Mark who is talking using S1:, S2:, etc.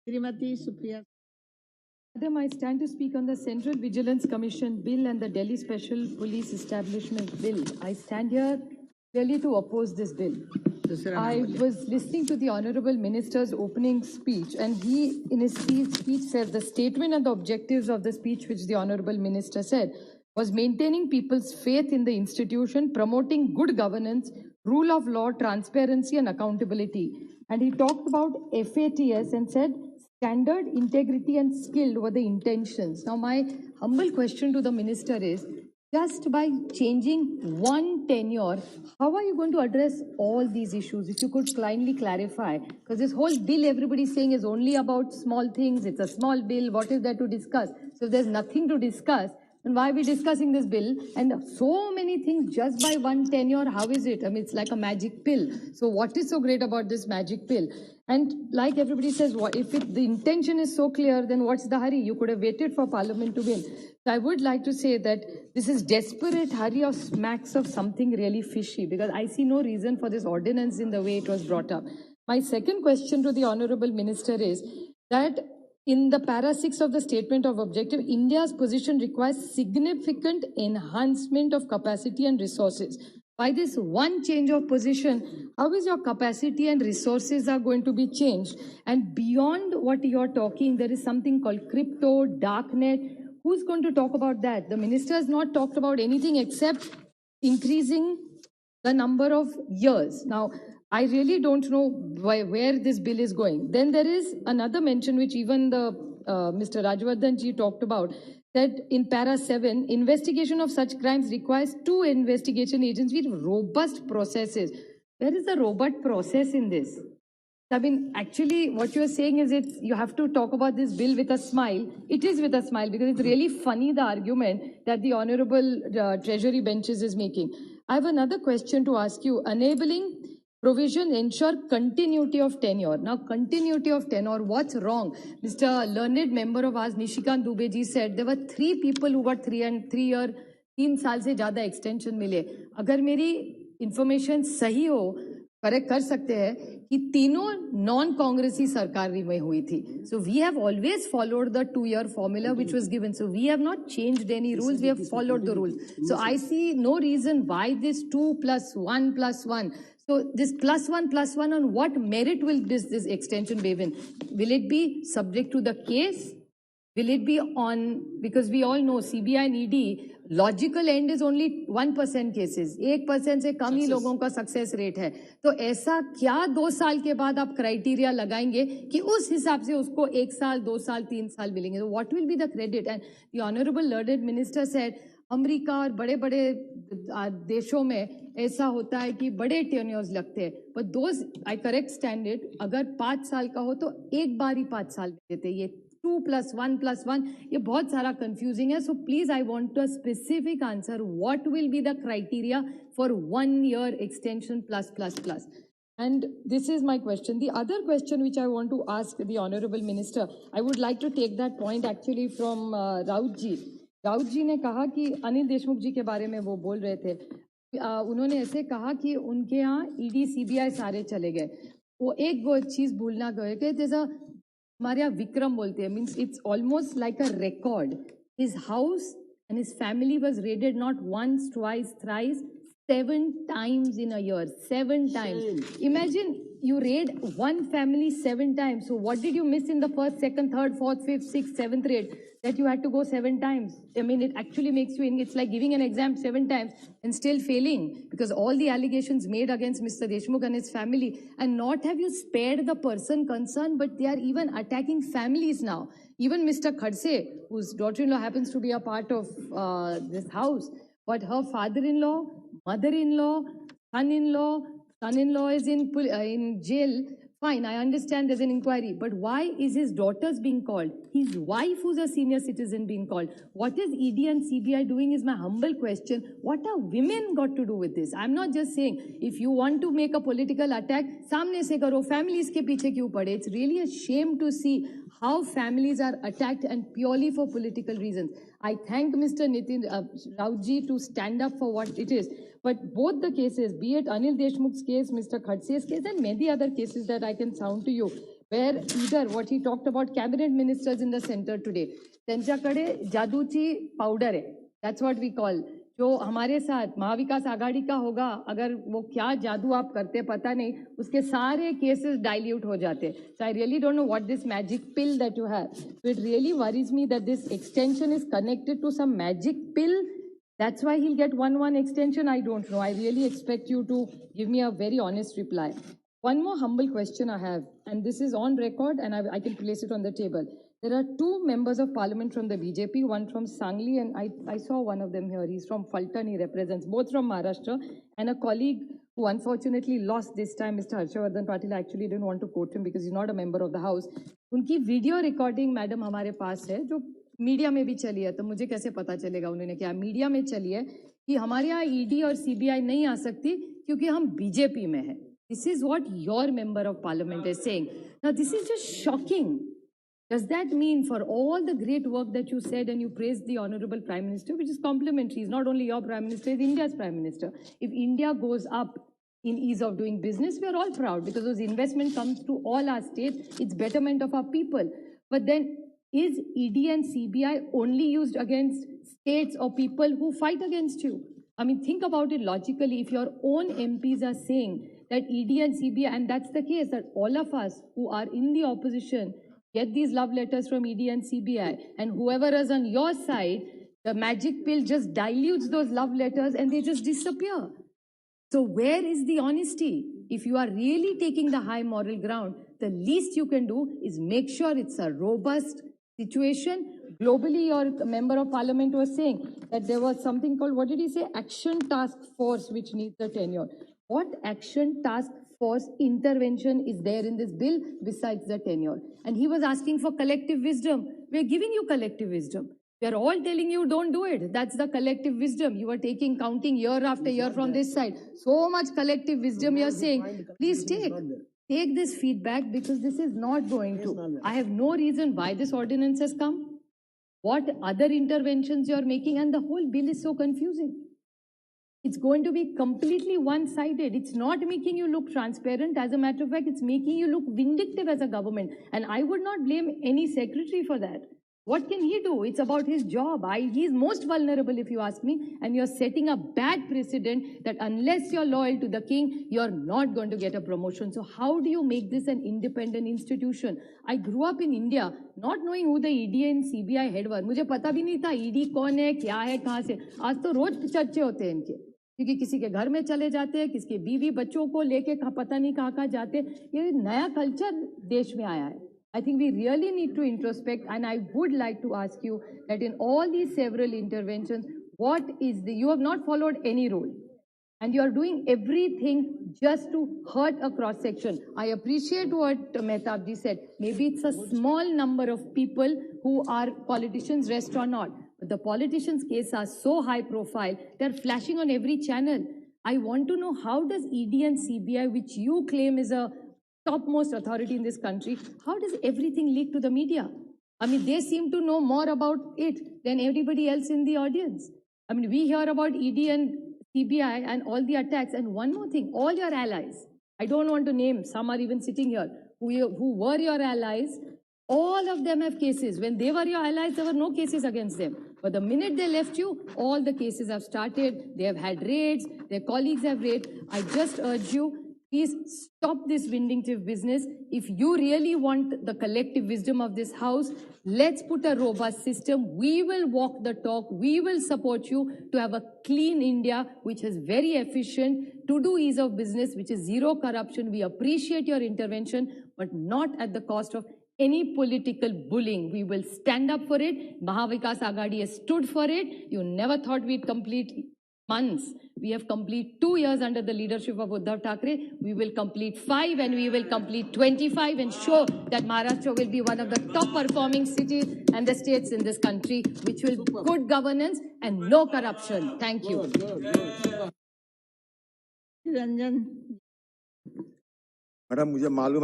S1: Shrimati Supriya.
S2: Madam, I stand to speak on the Central Vigilance Commission Bill and the Delhi Special Police Establishment Bill. I stand here clearly to oppose this bill. I was listening to the Honorable Minister's opening speech, and he, in his speech, said the statement and the objectives of the speech, which the Honorable Minister said, was maintaining people's faith in the institution, promoting good governance, rule of law, transparency, and accountability. And he talked about FATS and said, standard, integrity, and skilled were the intentions. Now, my humble question to the minister is, just by changing one tenure, how are you going to address all these issues? If you could kindly clarify, because this whole bill everybody is saying is only about small things, it's a small bill, what is there to discuss? So if there's nothing to discuss, then why are we discussing this bill? And so many things just by one tenure, how is it? I mean, it's like a magic pill. So what is so great about this magic pill? And like everybody says, if the intention is so clear, then what's the hurry? You could have waited for Parliament to win. So I would like to say that this is desperate hurry or smacks of something really fishy, because I see no reason for this ordinance in the way it was brought up. My second question to the Honorable Minister is that in the para 6 of the statement of objective, India's position requires significant enhancement of capacity and resources. By this one change of position, how is your capacity and resources are going to be changed? And beyond what you're talking, there is something called crypto, darknet. Who's going to talk about that? The minister has not talked about anything except increasing the number of years. Now, I really don't know where this bill is going. Then there is another mention which even the Mr. Rajwardhan ji talked about, that in para 7, investigation of such crimes requires 2 investigation agents with robust processes. Where is the robust process in this? I mean, actually, what you're saying is you have to talk about this bill with a smile. It is with a smile, because it's really funny, the argument that the Honorable Treasury benches is making. I have another question to ask you. Enabling provision ensure continuity of tenure. Now, continuity of tenure, what's wrong? Mr. Learned member of ours, Nishikant Dubey ji, said there were 3 people who got 3 साल से ज़्यादा extension मिले. अगर मेरी information सही हो, correct कर सकते हैं कि तीनों नॉन कांग्रेसी सरकार में हुई थी. So we have always followed the 2-year formula which was given. So we have not changed any rules. We have followed the rules. So I see no reason why this 2 + 1 + 1. So this +1 on what merit will this extension be given? Will it be subject to the case? Will it be on, because we all know CBI and ED, logical and is only 1% cases, 1% से कम ही लोगों का success rate है. तो ऐसा क्या 2 साल के बाद आप क्राइटेरिया लगाएंगे कि उस हिसाब से उसको 1 साल, 2 साल, 3 साल मिलेंगे? तो what will be the credit? And the honourable learned minister said America और बड़े बड़े देशों में ऐसा होता है कि बड़े टेन्योर्स लगते हैं, but those I correct standard अगर 5 साल का हो तो एक बार ही 5 साल देते. ये 2 + 1 + 1 ये बहुत सारा कंफ्यूजिंग है. So please I want a specific answer. What will be the criteria for 1 year extension +++? And this is my question. The other question which I want to ask the Honorable Minister, I would like to take that point actually from Raut ji. Raut ji ने कहा कि अनिल देशमुख जी के बारे में वो बोल रहे थे. उन्होंने ऐसे कहा कि उनके यहाँ ईडी सीबीआई सारे चले गए. वो एक चीज़ भूलना गए कि जैसा हमारे यहाँ विक्रम बोलते हैं, means it's almost like a record. His house and his family was raided not once, twice, thrice, 7 times in a year. 7 times. Imagine you raid one family 7 times. So what did you miss in the first, second, third, fourth, fifth, sixth, seventh raid that you had to go 7 times? I mean, it actually makes you, it's like giving an exam 7 times and still failing, because all the allegations made against Mr. Deshmukh and his family, and not have you spared the person concerned, but they are even attacking families now. Even Mr. Khadse, whose daughter-in-law happens to be a part of this house, but her father-in-law, mother-in-law, son-in-law is in jail. Fine, I understand there's an inquiry, but why is his daughters being called? His wife, who's a senior citizen, being called? What is ED and CBI doing is my humble question. What are women got to do with this? I'm not just saying, if you want to make a political attack, सामने से करो, families के पीछे क्यों पड़े? It's really a shame to see how families are attacked and purely for political reasons. I thank Mr. Nitin Rautji to stand up for what it is. But both the cases, be it Anil Deshmukh's case, Mr. Khadse's case, and many other cases that I can sound to you, where either what he talked about cabinet ministers in the center today, त्यांच्याकडे जादूची powder है, that's what we call. जो हमारे साथ महाविकास आघाड़ी का होगा, अगर वो क्या जादू आप करते पता नहीं, उसके सारे केसेस डाइल्यूट हो जाते. So I really don't know what this magic pill that you have. So it really worries me that this extension is connected to some magic pill. That's why he'll get 1-1 extension. I don't know. I really expect you to give me a very honest reply. One more humble question I have, and this is on record, and I can place it on the table. There are two members of parliament from the BJP, one from Sangli, and I saw one of them here. He's from Faltan, he represents, both from Maharashtra, and a colleague who unfortunately lost this time, Mr. Harshavardhan Patil. I actually didn't want to quote him because he's not a member of the house. उनकी video recording madam हमारे पास है, जो media में भी चली है, तो मुझे कैसे पता चलेगा उन्होंने क्या मीडिया में चली है कि हमारे यहाँ ईडी और सीबीआई नहीं आ सकती क्योंकि हम बीजेपी में हैं. This is what your member of parliament is saying. Now, this is just shocking. Does that mean for all the great work that you said and you praised the Honorable Prime Minister, which is complimentary, he's not only your Prime Minister, he's India's Prime Minister. If India goes up in ease of doing business, we are all proud because those investment comes to all our states, it's betterment of our people. But then, is ED and CBI only used against states or people who fight against you? I mean, think about it logically. If your own MPs are saying that ED and CBI, and that's the case, that all of us who are in the opposition get these love letters from ED and CBI, and whoever is on your side, the magic pill just dilutes those love letters and they just disappear. So where is the honesty? If you are really taking the high moral ground, the least you can do is make sure it's a robust situation. Globally, your member of parliament was saying that there was something called, what did he say? Action Task Force, which needs a tenure. What action task force intervention is there in this bill besides the tenure? And he was asking for collective wisdom. We're giving you collective wisdom. We're all telling you don't do it. That's the collective wisdom. You are counting year after year from this side. So much collective wisdom you're saying. Please take this feedback because this is not going to. I have no reason why this ordinance has come, what other interventions you're making, and the whole bill is so confusing. It's going to be completely one-sided. It's not making you look transparent. As a matter of fact, it's making you look vindictive as a government. And I would not blame any secretary for that. What can he do? It's about his job. He's most vulnerable, if you ask me. And you're setting a bad precedent that unless you're loyal to the king, you're not going to get a promotion. So how do you make this an independent institution? I grew up in India not knowing who the ED and CBI head were. मुझे पता भी नहीं था ED कौन है, क्या है, कहाँ से. आज तो रोज चर्चे होते हैं इनके. क्योंकि किसी के घर में चले जाते हैं, किसी के बीवी बच्चों को लेके पता नहीं कहाँ जाते. ये नया कल्चर देश में आया है. I think we really need to introspect, and I would like to ask you that in all these several interventions, you have not followed any rule, and you are doing everything just to hurt a cross section. I appreciate what Mehtab ji said. Maybe it's a small number of people who are politicians, rest or not. But the politicians' cases are so high profile, they're flashing on every channel. I want to know, how does ED and CBI, which you claim is a topmost authority in this country, how does everything leak to the media? I mean, they seem to know more about it than everybody else in the audience. I mean, we hear about ED and CBI and all the attacks. And one more thing, all your allies, I don't want to name, some are even sitting here, who were your allies, all of them have cases. When they were your allies, there were no cases against them. But the minute they left you, all the cases have started. They have had raids. Their colleagues have raided. I just urge you, please stop this vindictive business. If you really want the collective wisdom of this house, let's put a robust system. We will walk the talk. We will support you to have a clean India, which is very efficient, to do ease of business, which is zero corruption. We appreciate your intervention, but not at the cost of any political bullying. We will stand up for it. Mahavikas Aghadi has stood for it. You never thought we'd complete months. We have complete 2 years under the leadership of Uddhav Thackeray. We will complete 5 and we will complete 25 and show that Maharashtra will be one of the top performing cities and the states in this country, which will good governance and no corruption. Thank you.
S1: Ranjan.
S3: Madam, मुझे मालूम है